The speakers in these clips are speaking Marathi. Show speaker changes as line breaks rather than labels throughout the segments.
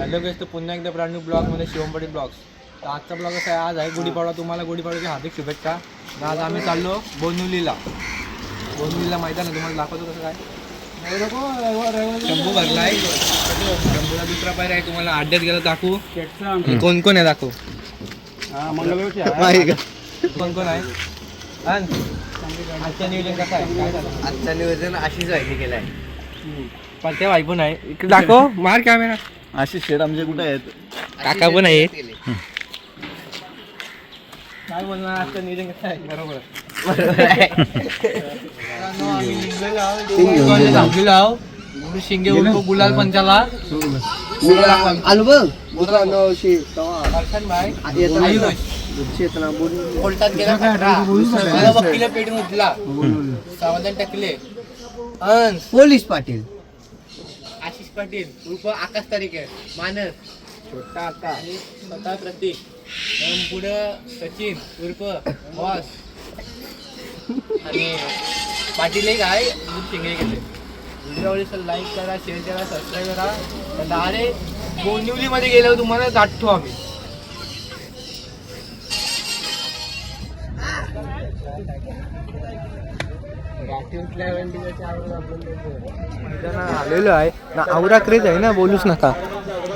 हॅलो गाईस, तर पुन्हा एकदा ब्रँड न्यू ब्लॉगमध्ये शिवम पाटील ब्लॉग्स. तर आजचा ब्लॉग असा आहे, आज आहे गुढीपाडवा. तुम्हाला गुढीपाडव्याची हार्दिक शुभेच्छा. तर आज आम्ही चाललो बोनुलीला मैदान आहे, तुम्हाला दाखवतो कसं काय. शंभू भरला आहे, शंभूला दुसरा पायरा आहे. तुम्हाला अड्ड्यात गेला दाखवू. कोण कोण आहे दाखवू. कोण कोण आहे. आजचं नियोजन कसं आहे, काय झालं
आजचं नियोजन आशिष व्हायचं केलं आहे.
पण त्या भाई पण आहे इकडे, दाखव मार कॅमेरा.
आशिष शेठ आमचे कुठे आहेत?
काका पण आहे. काय बोलणार, आजचं नियोजन कसं आहे. बरोबर शिंगे उर्फ गुलाल पंचाला
आलो बघ
पेटून उठला 7 टकले.
पोलीस पाटील
आशिष पाटील उर्फ आकाश तारीखे मानस छोटा आता आणि स्वतः प्रतीक. पुढं सचिन उर्फ बॉस आणि पाटील एक आहे शिंगे घेते. व्हिडिओ लाईक करा, शेअर करा, सबस्क्राईब करा. डायरेक्ट बोनिवलीमध्ये गेल्यावर तुम्हाला गाठतो आम्ही. आलेलो आहे ना, आवरा क्रेज आहे ना, बोलूच नका.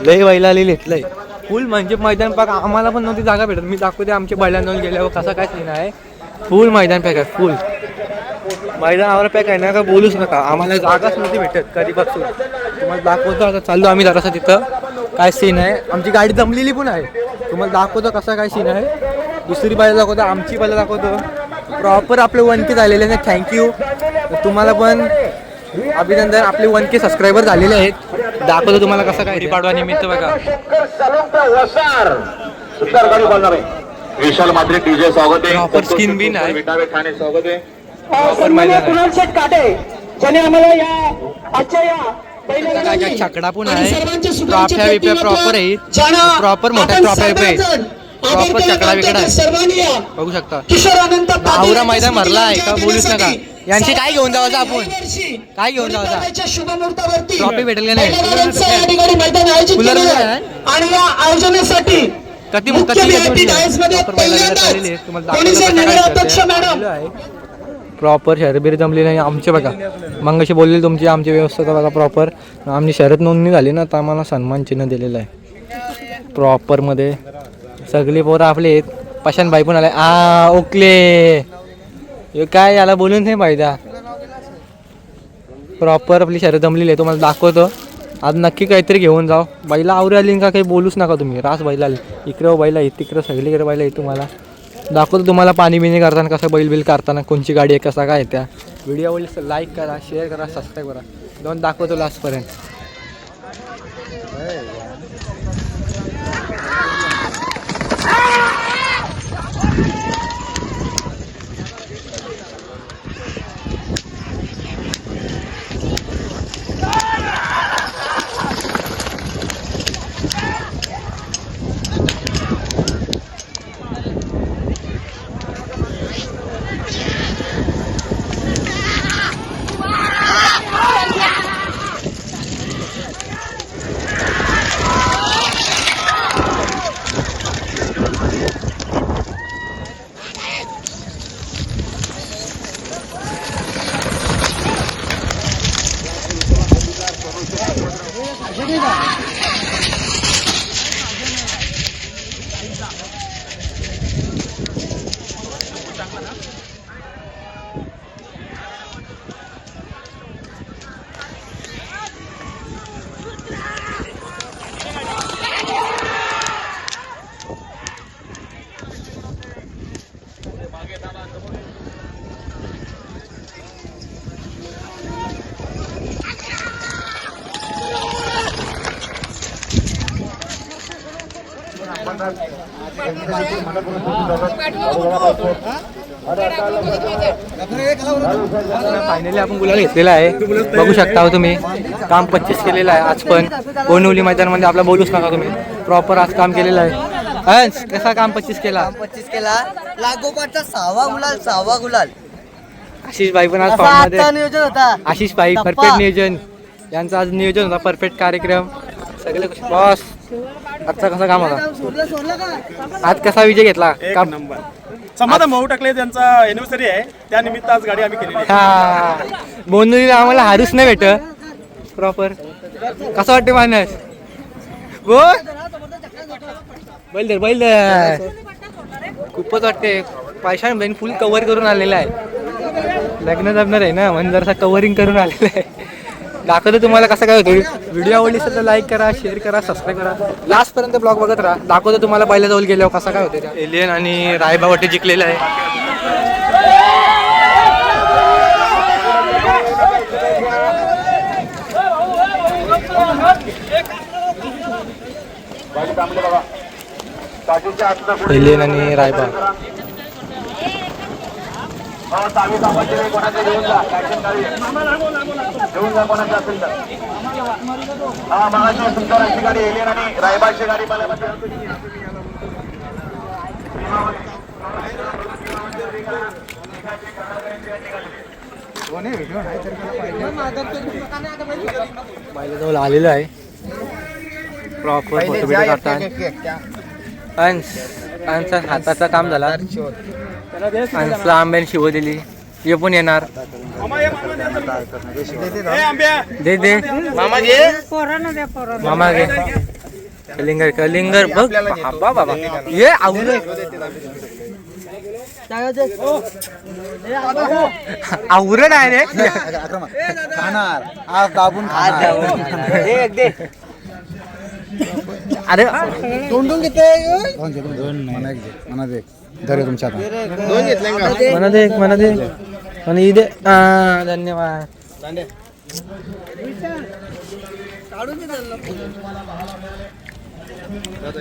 लय बैला आलेले लय फुल म्हणजे मैदान पाक. आम्हाला पण नव्हती जागा भेटत. मी दाखवते आमच्या बैलांना गेल्यावर कसा काय सीन आहे. फुल मैदान पॅक आहे, फुल मैदान आवरा पॅक आहे ना, का बोलूच नका. आम्हाला जागाच नव्हती भेटत कधीपासून. तुम्हाला दाखवतो. आता चाललो आम्ही जरासं तिथं काय सीन आहे. आमची गाडी जमलेली पण आहे, तुम्हाला दाखवतो कसा काय सीन आहे. दुसरी बैला दाखवतो, आमची बैला दाखवतो. प्रॉपर आपले 1K झालेले आहेत. थँक्यू तुम्हाला पण अभिनंदन. आपले 1K सबस्क्रायबर झालेले आहेत. दाखवतो तुम्हाला कसं काय पाडवा निमित्त बघा.
विशाल मात्रे डीजे स्वागत आहे.
प्रॉपर स्किन बिन आहे.
विटावे ठाणे स्वागत आहे.
प्रॉपर मैदान आहे. छकडा पण आहे. ट्रॉफ्या बिप्या प्रॉपर आहे. प्रॉपर मोठ्या ट्रॉफ्या बिप्या आहेत. प्रॉपर छकडा बिकडा आहे, बघू शकता. आवरा मैदान भरला आहे का, बोलूच नका. यांची काय घेऊन जावायचं आपण, काय घेऊन जावायचा. ट्रॉफी भेटेल का नाही. कूलर कधी प्रॉपर शहरबीर जमली नाही आमचे बघा. मग अशी बोलले तुमची आमची व्यवस्था बघा. प्रॉपर आमची शहरात नोंदणी झाली ना, तर आम्हाला सन्मान चिन्ह दिलेलं आहे प्रॉपरमध्ये. सगळी पोरं आपले आहेत. पशानबाई पण आले. ओकले काय याला बोलून नाही पाहिजे. प्रॉपर आपली शहर जमलेली आहे, तुम्हाला दाखवतो. आज नक्की काहीतरी घेऊन जाऊ. बैला आवरी आली का काही बोलूच नका तुम्ही. रास बैला आली, इकडं बैला आहे, तिकडं सगळीकडे बैला आहे. तुम्हाला दाखवतो. तुम्हाला पाणी बिणी करताना कसं बैल बिल करताना कोणची गाडी आहे कसा काय त्या. व्हिडिओ लाईक करा, शेअर करा, सबस्क्राईब करा. दोन दाखवतो लास्टपर्यंत. फायनली आपण गुलाल घेतलेला आहे, बघू शकता तुम्ही. काम 25 केलेलं आहे आज पण. बोनिवली मैदानामध्ये आपला बोलूच नका तुम्ही. प्रॉपर आज काम केलेलं आहे. कसा काम 25 केला.
25 केला. लागोपाठचा 6वा गुलाल.
आशिष भाई पण आज
नियोजन होता.
आशिष भाई परफेक्ट नियोजन. यांचं आज नियोजन होता, परफेक्ट कार्यक्रम. सगळे बॉस आजचा कसा काम होता? आज कसा विजय घेतला का?
नंबर समाधान भाऊ टाकले त्यांचा एनिव्हर्सरी आहे त्या निमित्त आज गाडी आम्ही केलेली आहे.
हा बोंदुलीला आम्हाला हारूच नाही भेटत प्रॉपर. कसं वाटते मानस? बोल बैल खूपच वाटते. पैशाने बहीण फुल कव्हर करून आलेला आहे. लग्न जमणार आहे ना म्हणून जरासा कव्हरिंग करून आलेला आहे. दाखवतो तुम्हाला कसं काय होतं. व्हिडिओ आवडली असेल तर लाईक करा, शेअर करा, सबस्क्राईब करा. लास्ट पर्यंत ब्लॉग बघत राहा. दाखवतो तुम्हाला पहिल्या जवळ गेल्यावर कसं काय होतं. एलियन आणि रायबा वाटे जिंकलेला आहे. एलियन आणि रायबा
रायबाची गाडी
जवळ आलेलं आहे. प्रॉपर फोटो बिटो काढतात. अंशचा हाताचा काम झाला. अंशला आंब्याने शिव दिली. हे पण येणार. दे दे मामा घे. कलिंगर बघ बाबा बाबा ये आवरे आवरण आहे रे.
खाणार आज दाबून खाणार.
अरे
दोन घेते धरे तुमच्या
म्हणा दे म्हणा दे. धन्यवाद.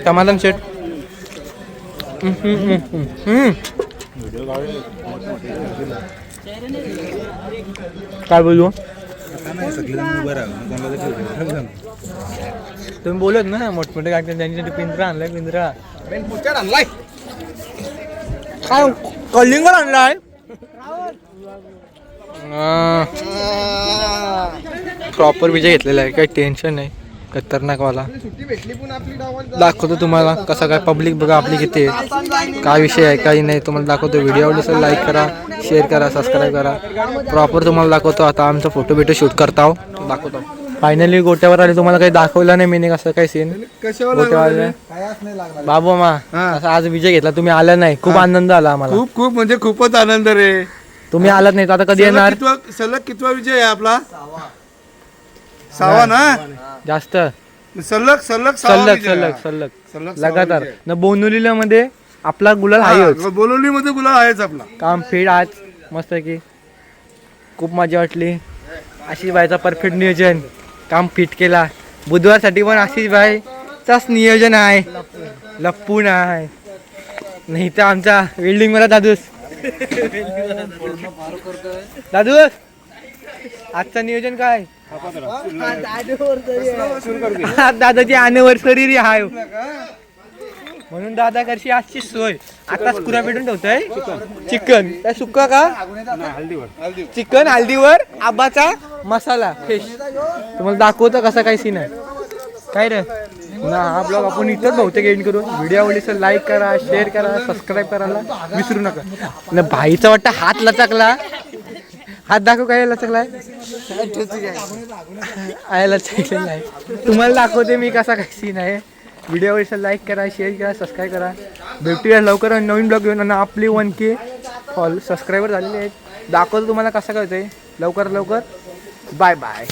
समाधान शेट. काय बोलू तुम्ही बोलत ना मोठमोठे गाडी त्यांच्यासाठी पिंजरा आणलाय. पिंजरा काय कलिंगड आणलाय. प्रॉपर विजय घेतलेला आहे. काही टेन्शन नाही. खतरनाक वाला दाखवतो तुम्हाला कसा काय. पब्लिक बघा आपली किती आहे, काय विषय आहे काही नाही तुम्हाला दाखवतो. व्हिडिओ आवडला लाईक करा, शेअर करा, सबस्क्राईब करा. प्रॉपर तुम्हाला दाखवतो. आता आमचा फोटो बिटो शूट करता दाखवतो. फायनली गोट्यावर आले. तुम्हाला काही दाखवलं नाही मी कसं काय सीन गोट्यावर. बाबू मा असं आज विजय घेतला. तुम्ही आला नाही. खूप आनंद आला आम्हाला.
खूप म्हणजे खूपच आनंद रे.
तुम्ही आलात नाही तर आता कधी येणार.
सलग कितवा विजय आहे आपला? 6वा ना.
जास्त
सलग
लगातार न बोनुलीला मध्ये आपला गुलाल आहेच.
बोलोली मध्ये गुलाल आहेच आपला.
काम फेड आज मस्त की खूप मजा वाटली. आशिष भाईचा परफेक्ट नियोजन. काम फिट केला. बुधवारसाठी पण आशिष भाईचाच नियोजन आहे. लपून आहे नाही तर आमचा वेल्डिंग मला दादूस आजचं नियोजन काय. दादाची अॅनिव्हर्सरी हाय म्हणून दादा करशी आजची सोय. आता कुरा पेटून ठेवतोय. चिकन काय सुक्का का चिकन हल्दीवर आबाचा मसाला फिश. तुम्हाला दाखवतो कसा काय सीन आहे काय रे ना. हा ब्लॉग आपण इथंच बहुतेक एंड करू. व्हिडिओ आवडली लाईक करा, शेअर करा, सबस्क्राईब करायला विसरू नका. ना भाईचा वाटतं हात लचकला. हात दाखव काय लचकलाय. लचकलेला आहे. तुम्हाला दाखवते मी कसा काय सीन आहे. व्हिडिओ आवडली लाईक करा, शेअर करा, सबस्क्राईब करा. भेटूया लवकर नवीन ब्लॉग घेऊन. आणि आपली 1K सबस्क्रायबर झालेले आहेत. दाखवतो तुम्हाला कसं काय होतंय लवकर. Bye bye.